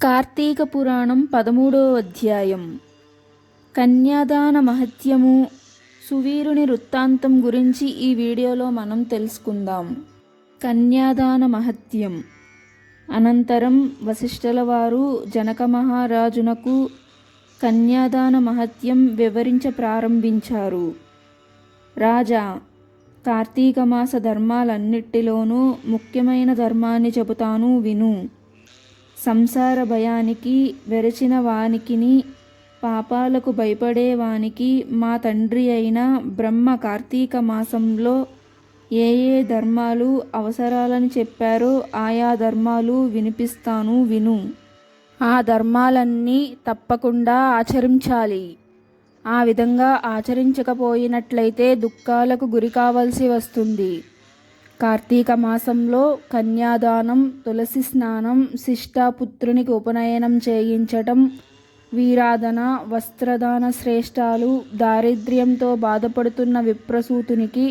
కార్తీక పురాణం 13వ అధ్యాయం. కన్యాదాన మహత్యము, సువీరుని వృత్తాంతం గురించి ఈ వీడియోలో మనం తెలుసుకుందాం. కన్యాదాన మహత్యం. అనంతరం వశిష్ఠుల వారు జనక మహారాజునకు కన్యాదాన మహత్యం వివరించ ప్రారంభించారు. రాజా, కార్తీక మాస ధర్మాలన్నిటిలోనూ ముఖ్యమైన ధర్మాన్ని చెబుతాను విను. సంసార భయానికి వెరచిన వానికిని, పాపాలకు భయపడే వానికి మా తండ్రి అయిన బ్రహ్మ కార్తీక మాసంలో ఏ ఏ ధర్మాలు అవసరాలని చెప్పారో ఆయా ధర్మాలు వినిపిస్తాను విను. ఆ ధర్మాలన్నీ తప్పకుండా ఆచరించాలి. ఆ విధంగా ఆచరించకపోయినట్లయితే దుఃఖాలకు గురి కావాల్సి వస్తుంది. కార్తీక మాసంలో కన్యాదానం, తులసి స్నానం, శిష్టాపుత్రునికి ఉపనయనం చేయించటం, వీరాధన, వస్త్రదాన శ్రేష్టాలు, దారిద్ర్యంతో బాధపడుతున్న విప్రసూతునికి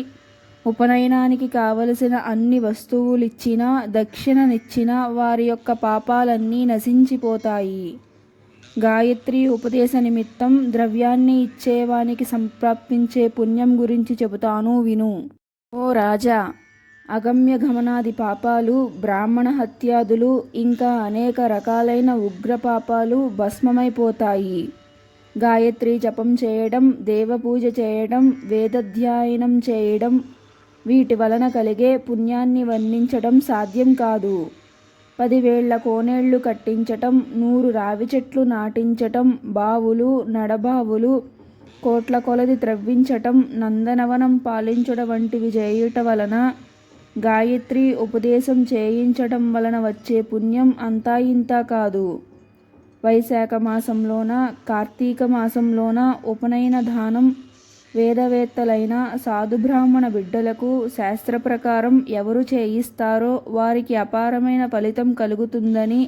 ఉపనయనానికి కావలసిన అన్ని వస్తువులిచ్చినా, దక్షిణనిచ్చినా వారి యొక్క పాపాలన్నీ నశించిపోతాయి. గాయత్రి ఉపదేశ నిమిత్తం ద్రవ్యాన్ని ఇచ్చేవానికి సంప్రాప్తించే పుణ్యం గురించి చెబుతాను విను. ఓ రాజా, అగమ్య గమనాది పాపాలు, బ్రాహ్మణ హత్యాదులు, ఇంకా అనేక రకాలైన ఉగ్ర పాపాలు భస్మమైపోతాయి. గాయత్రి జపం చేయడం, దేవపూజ చేయడం, వేదాధ్యయనం చేయడం, వీటి వలన కలిగే పుణ్యాన్ని వర్ణించడం సాధ్యం కాదు. 10,000 కోనేళ్లు కట్టించటం, 100 రావి చెట్లు నాటించటం, బావులు, నడబావులు కోట్ల కొలది త్రవ్వించటం, నందనవనం పాలించడం వంటివి చేయుట వలన, గాయత్రి ఉపదేశం చేయించటం వలన వచ్చే పుణ్యం అంతా ఇంతా కాదు. వైశాఖ మాసంలోన, కార్తీక మాసంలోన ఉపనయన దానం వేదవేత్తలైన సాధు బ్రాహ్మణ బిడ్డలకు శాస్త్ర ప్రకారం ఎవరు చేయిస్తారో వారికి అపారమైన ఫలితం కలుగుతుందని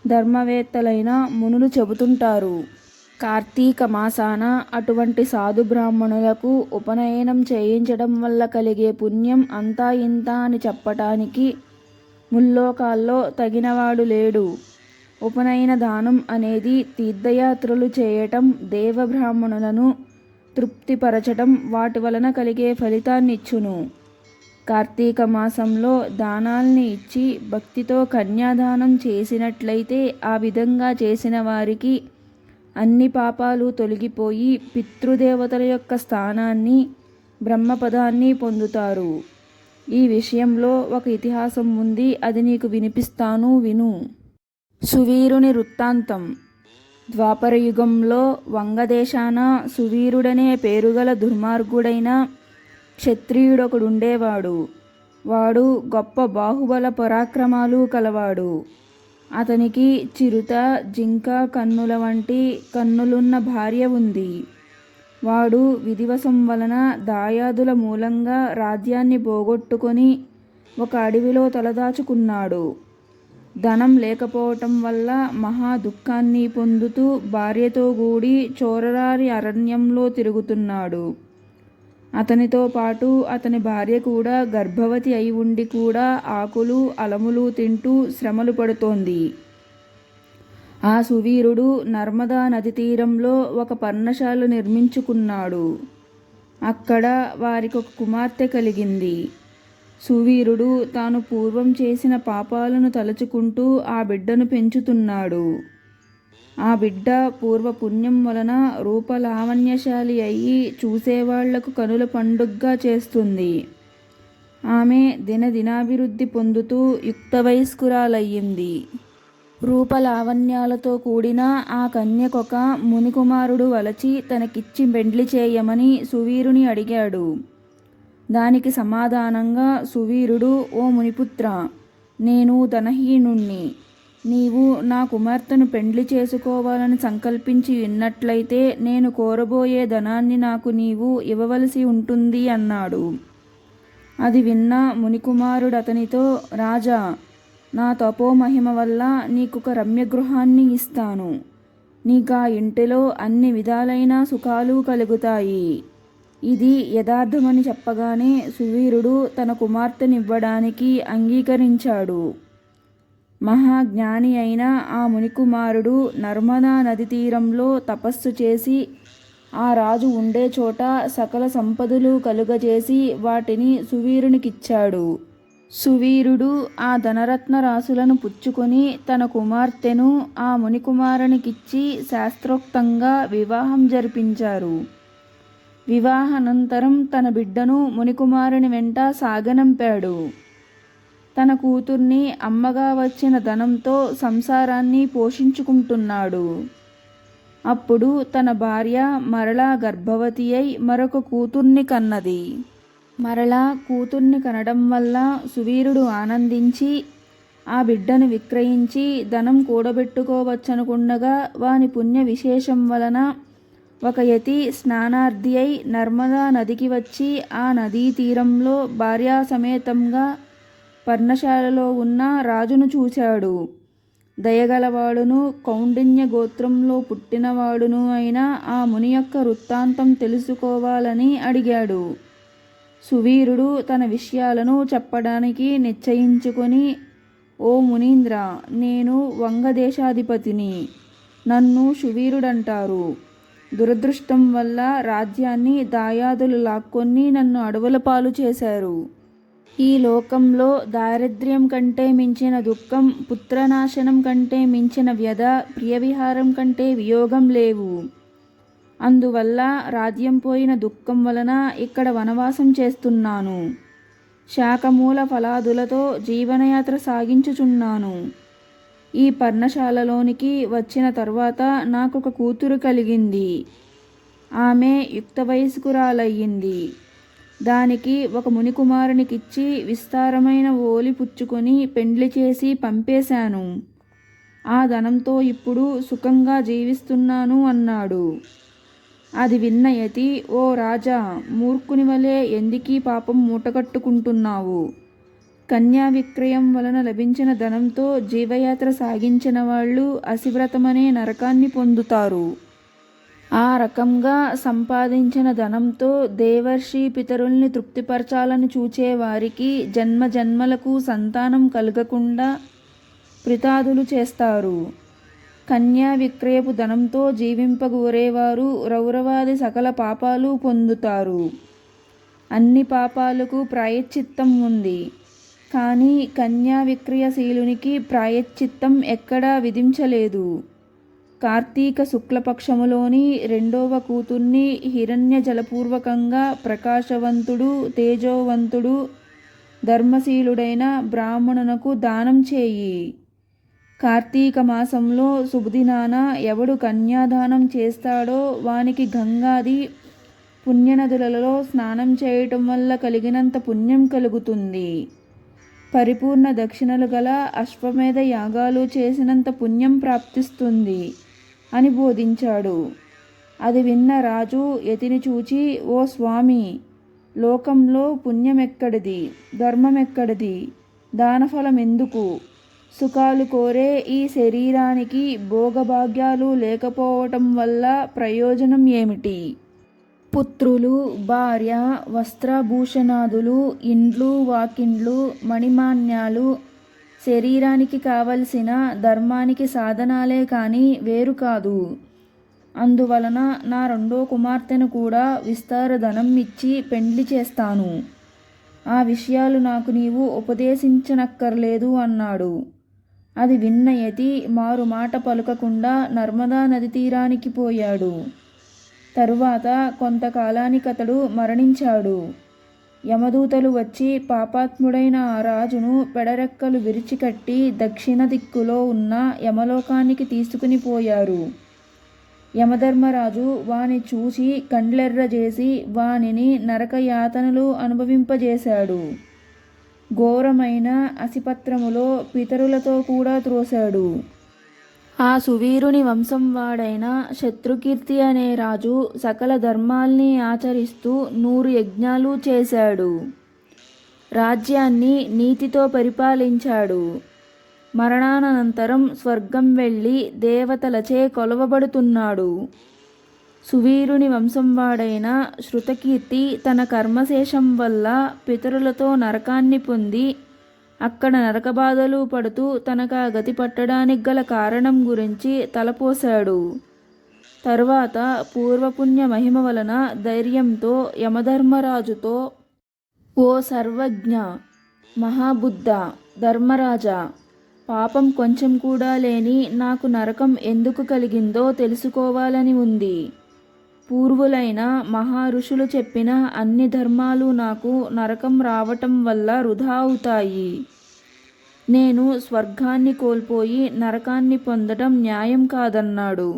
ధర్మవేత్తలైన మునులు చెబుతుంటారు. కార్తీక మాసాన అటువంటి సాధు బ్రాహ్మణులకు ఉపనయనం చేయించడం వల్ల కలిగే పుణ్యం అంతా ఇంత అని చెప్పటానికి ముల్లోకాల్లో తగినవాడు లేడు. ఉపనయన దానం అనేది తీర్థయాత్రలు చేయటం, దేవ బ్రాహ్మణులను తృప్తిపరచటం, వాటి వలన కలిగే ఫలితాన్నిచ్చును. కార్తీక మాసంలో దానాల్ని ఇచ్చి భక్తితో కన్యాదానం చేసినట్లయితే ఆ విధంగా చేసిన వారికి అన్ని పాపాలు తొలగిపోయి పితృదేవతల యొక్క స్థానాన్ని, బ్రహ్మపదాన్ని పొందుతారు. ఈ విషయంలో ఒక ఇతిహాసం ఉంది, అది నీకు వినిపిస్తాను విను. సువీరుని వృత్తాంతం. ద్వాపరయుగంలో వంగదేశాన సువీరుడనే పేరుగల దుర్మార్గుడైన క్షత్రియుడొకడుండేవాడు. వాడు గొప్ప బాహుబల పరాక్రమాలు కలవాడు. అతనికి చిరుత, జింక కన్నుల వంటి కన్నులున్న భార్య ఉంది. వాడు విధివశం వలన దాయాదుల మూలంగా రాజ్యాన్ని పోగొట్టుకొని ఒక అడవిలో తలదాచుకున్నాడు. ధనం లేకపోవటం వల్ల మహా దుఃఖాన్ని పొందుతూ భార్యతో కూడి చోరరారి అరణ్యంలో తిరుగుతున్నాడు. అతనితో పాటు అతని భార్య కూడా గర్భవతి అయి ఉండి కూడా ఆకులు, అలములు తింటూ శ్రమలు పడుతోంది. ఆ సువీరుడు నర్మదా నది తీరంలో ఒక పర్ణశాల నిర్మించుకున్నాడు. అక్కడ వారికొక కుమార్తె కలిగింది. సువీరుడు తాను పూర్వం చేసిన పాపాలను తలుచుకుంటూ ఆ బిడ్డను పెంచుతున్నాడు. ఆ బిడ్డ పూర్వ పుణ్యం వలన రూపలావణ్యశాలి అయి చూసేవాళ్లకు కనుల పండుగగా చేస్తుంది. ఆమె దినదినాభివృద్ధి పొందుతూ యుక్త వయస్కురాలయ్యింది. రూపలావణ్యాలతో కూడిన ఆ కన్యకొక మునికుమారుడు వలచి తనకిచ్చి పెండ్లి చేయమని సువీరుని అడిగాడు. దానికి సమాధానంగా సువీరుడు, ఓ మునిపుత్ర, నేను ధనహీనుణ్ణి. నీవు నా కుమార్తెను పెండ్లి చేసుకోవాలని సంకల్పించి ఉన్నట్లయితే నేను కోరబోయే ధనాన్ని నాకు నీవు ఇవ్వవలసి ఉంటుంది అన్నాడు. అది విన్న మునికుమారుడు అతనితో, రాజా, నా తపోమహిమ వల్ల నీకొక రమ్యగృహాన్ని ఇస్తాను. నీకా ఇంటిలో అన్ని విధాలైన సుఖాలు కలుగుతాయి. ఇది యథార్థమని చెప్పగానే సువీరుడు తన కుమార్తెనివ్వడానికి అంగీకరించాడు. మహాజ్ఞాని అయిన ఆ మునికుమారుడు నర్మదా నది తీరంలో తపస్సు చేసి ఆ రాజు ఉండే చోట సకల సంపదలు కలుగజేసి వాటిని సువీరునికిచ్చాడు. సువీరుడు ఆ ధనరత్న రాశులను పుచ్చుకొని తన కుమార్తెను ఆ మునికుమారునికిచ్చి శాస్త్రోక్తంగా వివాహం జరిపించారు. వివాహానంతరం తన బిడ్డను మునికుమారుని వెంట సాగనంపాడు. తన కూతుర్ని అమ్మగా వచ్చిన ధనంతో సంసారాన్ని పోషించుకుంటున్నాడు. అప్పుడు తన భార్య మరలా గర్భవతి అయి మరొక కూతుర్ని కన్నది. మరలా కూతుర్ని కనడం వల్ల సువీరుడు ఆనందించి ఆ బిడ్డను విక్రయించి ధనం కూడబెట్టుకోవచ్చనుకుండగా వాని పుణ్య విశేషం వలన ఒక యతి స్నానార్థి అయి నర్మదా నదికి వచ్చి ఆ నదీ తీరంలో భార్యాసమేతంగా పర్ణశాలలో ఉన్న రాజును చూశాడు. దయగలవాడును కౌండిన్య గోత్రంలో పుట్టినవాడును అయిన ఆ ముని యొక్క వృత్తాంతం తెలుసుకోవాలని అడిగాడు. సువీరుడు తన విషయాలను చెప్పడానికి నిశ్చయించుకొని, ఓ మునీంద్ర, నేను వంగదేశాధిపతిని. నన్ను సువీరుడంటారు. దురదృష్టం వల్ల రాజ్యాన్ని దాయాదులు లాక్కొని నన్ను అడవుల పాలు చేశారు. ఈ లోకంలో దారిద్ర్యం కంటే మించిన దుఃఖం, పుత్రనాశనం కంటే మించిన వ్యధ, ప్రియవిహారం కంటే వియోగం లేవు. అందువల్ల రాజ్యం పోయిన దుఃఖం వలన ఇక్కడ వనవాసం చేస్తున్నాను. శాకమూల ఫలాదులతో జీవనయాత్ర సాగించుచున్నాను. ఈ పర్ణశాలలోనికి వచ్చిన తర్వాత నాకొక కూతురు కలిగింది. ఆమె యుక్త వయస్కురాలయ్యింది. దానికి ఒక మునికుమారునికిచ్చి విస్తారమైన ఓలి పుచ్చుకొని పెండ్లి చేసి పంపేశాను. ఆ ధనంతో ఇప్పుడు సుఖంగా జీవిస్తున్నాను అన్నాడు. అది విన్న యతి, ఓ రాజా, మూర్ఖుని వలె ఎందుకీ పాపం మూటగట్టుకుంటున్నావు? కన్యా విక్రయం వలన లభించిన ధనంతో జీవయాత్ర సాగించిన వాళ్ళు అసివ్రతమనే నరకాన్ని పొందుతారు. ఆ రకంగా సంపాదించిన ధనంతో దేవర్షి పితరుల్ని తృప్తిపరచాలని చూచేవారికి జన్మ జన్మలకు సంతానం కలగకుండా ప్రితాదులు చేస్తారు. కన్యా విక్రయపు ధనంతో జీవింపగోరేవారు రౌరవాది సకల పాపాలు పొందుతారు. అన్ని పాపాలకు ప్రాయశ్చిత్తం ఉంది. కానీ కన్యా విక్రయశీలునికి ప్రాయశ్చిత్తం ఎక్కడా విధించలేదు. కార్తీక శుక్లపక్షములోని రెండవ కూతుర్ని హిరణ్య జలపూర్వకంగా ప్రకాశవంతుడు, తేజోవంతుడు, ధర్మశీలుడైన బ్రాహ్మణునకు దానం చేయి. కార్తీక మాసంలో శుభదినాన ఎవడు కన్యాదానం చేస్తాడో వానికి గంగాది పుణ్యనదులలో స్నానం చేయటం వల్ల కలిగినంత పుణ్యం కలుగుతుంది. పరిపూర్ణ దక్షిణలు గల అశ్వమేధ యాగాలు చేసినంత పుణ్యం ప్రాప్తిస్తుంది అని బోధించాడు. అది విన్న రాజు యతిని చూచి, ఓ స్వామి, లోకంలో పుణ్యమెక్కడిది, ధర్మమెక్కడిది, దానఫలం ఎందుకు? సుఖాలు కోరే ఈ శరీరానికి భోగభాగ్యాలు లేకపోవటం వల్ల ప్రయోజనం ఏమిటి? పుత్రులు, భార్య, వస్త్రభూషణాదులు, ఇండ్లు, వాకిండ్లు, మణిమాన్యాలు శరీరానికి కావలసిన ధర్మానికి సాధనాలే కానీ వేరు కాదు. అందువలన నా రెండో కుమార్తెను కూడా విస్తార ధనం ఇచ్చి పెండ్లి చేస్తాను. ఆ విషయాలు నాకు నీవు ఉపదేశించనక్కర్లేదు అన్నాడు. అది విన్న యతి మారు మాట పలుకకుండా నర్మదా నది తీరానికి పోయాడు. తరువాత కొంతకాలానికతడు మరణించాడు. యమదూతలు వచ్చి పాపాత్ముడైన ఆ రాజును పెడరెక్కలు విరిచికట్టి దక్షిణ దిక్కులో ఉన్న యమలోకానికి తీసుకుని పోయారు. యమధర్మరాజు వాని చూసి కండ్లెర్రజేసి వానిని నరకయాతనలు అనుభవింపజేశాడు. ఘోరమైన అసిపత్రములో పితరులతో కూడా త్రోశాడు. ఆ సువీరుని వంశం వాడైన శత్రుకీర్తి అనే రాజు సకల ధర్మాల్ని ఆచరిస్తూ 100 యజ్ఞాలు చేశాడు. రాజ్యాన్ని నీతితో పరిపాలించాడు. మరణానంతరం స్వర్గం వెళ్ళి దేవతలచే కొలవబడుతున్నాడు. సువీరుని వంశం వాడైన శృతకీర్తి తన కర్మశేషం వల్ల పితరులతో నరకాన్ని పొంది అక్కడ నరకబాధలు పడుతూ తనకా గతి పట్టడానికి గల కారణం గురించి తలపోశాడు. తరువాత పూర్వపుణ్య మహిమ వలన ధైర్యంతో యమధర్మరాజుతో, ఓ సర్వజ్ఞ, మహాబుద్ధ, ధర్మరాజా, పాపం కొంచెం కూడా లేని నాకు నరకం ఎందుకు కలిగిందో తెలుసుకోవాలని ఉంది. పూర్వులైన మహారుషులు చెప్పిన అన్ని ధర్మాలు నాకు నరకం రావటం వల్ల వృధా అవుతాయి. నేను స్వర్గాన్ని కోల్పోయి నరకాన్ని పొందటం న్యాయం కాదన్నాడు.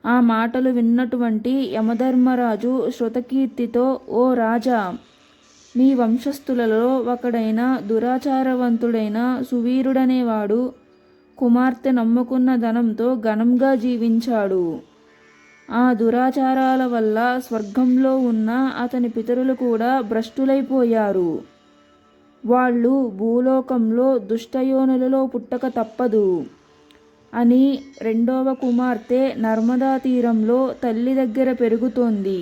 ఆ మాటలు విన్నటువంటి యమధర్మరాజు శృతకీర్తితో, ఓ రాజా, మీ వంశస్థులలో ఒకడైన దురాచారవంతుడైన సువీరుడనేవాడు కుమార్తె నమ్ముకున్న ధనంతో ఘనంగా జీవించాడు. ఆ దురాచారాల వల్ల స్వర్గంలో ఉన్న అతని పితరులు కూడా భ్రష్టులైపోయారు. వాళ్ళు భూలోకంలో దుష్టయోనులలో పుట్టక తప్పదు అని రెండవ కుమార్తె నర్మదా తీరంలో తల్లి దగ్గర పెరుగుతోంది.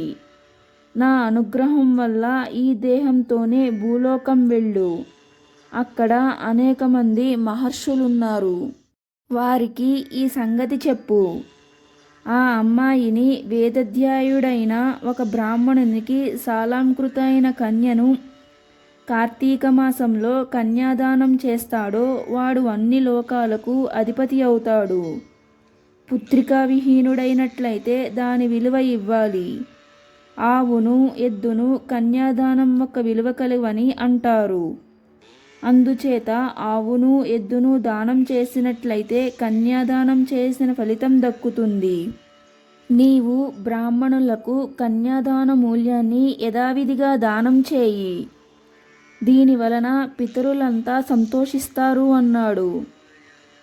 నా అనుగ్రహం వల్ల ఈ దేహంతోనే భూలోకం వెళ్ళు. అక్కడ అనేక మంది మహర్షులున్నారు. వారికి ఈ సంగతి చెప్పు. ఆ అమ్మాయిని వేదాధ్యాయుడైన ఒక బ్రాహ్మణునికి సాలాంకృతైన కన్యను కార్తీక మాసంలో కన్యాదానం చేస్తాడో వాడు అన్ని లోకాలకు అధిపతి అవుతాడు. పుత్రికా విహీనుడైనట్లయితే దాని విలువ ఇవ్వాలి. ఆవును, ఎద్దును కన్యాదానం ఒక విలువ కలువని అంటారు. అందుచేత ఆవును, ఎద్దును దానం చేసినట్లయితే కన్యాదానం చేసిన ఫలితం దక్కుతుంది. నీవు బ్రాహ్మణులకు కన్యాదాన మూల్యాన్ని యథావిధిగా దానం చేయి. దీని వలన పితరులంతా సంతోషిస్తారు అన్నాడు.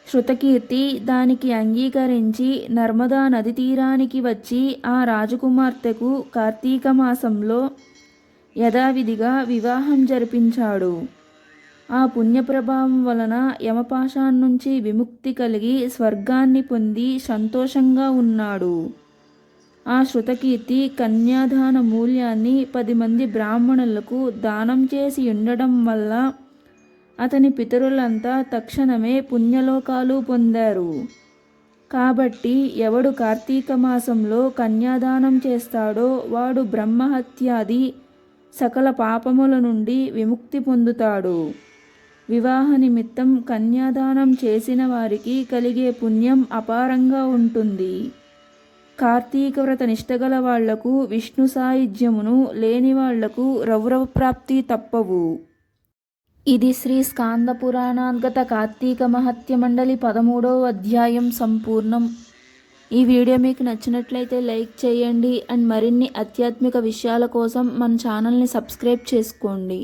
శృతకీర్తి దానికి అంగీకరించి నర్మదా నది తీరానికి వచ్చి ఆ రాజకుమార్తెకు కార్తీక మాసంలో యథావిధిగా వివాహం జరిపించాడు. ఆ పుణ్యప్రభావం వలన యమపాశాన్నుంచి విముక్తి కలిగి స్వర్గాన్ని పొంది సంతోషంగా ఉన్నాడు. ఆ శృతకీర్తి కన్యాదాన మూల్యాన్ని 10 మంది బ్రాహ్మణులకు దానం చేసి ఉండడం వల్ల అతని పితరులంతా తక్షణమే పుణ్యలోకాలు పొందారు. కాబట్టి ఎవడు కార్తీక మాసంలో కన్యాదానం చేస్తాడో వాడు బ్రహ్మహత్యాది సకల పాపముల నుండి విముక్తి పొందుతాడు. వివాహ నిమిత్తం కన్యాదానం చేసిన వారికి కలిగే పుణ్యం అపారంగా ఉంటుంది. కార్తీక వ్రత నిష్టగల వాళ్లకు విష్ణు సాయుధ్యమును, లేని వాళ్లకు రౌరవ ప్రాప్తి తప్పవు. ఇది శ్రీ స్కాంద పురాణాంతర్గత కార్తీక మహత్య మండలి 13వ అధ్యాయం సంపూర్ణం. ఈ వీడియో మీకు నచ్చినట్లయితే లైక్ చేయండి అండ్ మరిన్ని ఆధ్యాత్మిక విషయాల కోసం మన ఛానల్ని సబ్స్క్రైబ్ చేసుకోండి.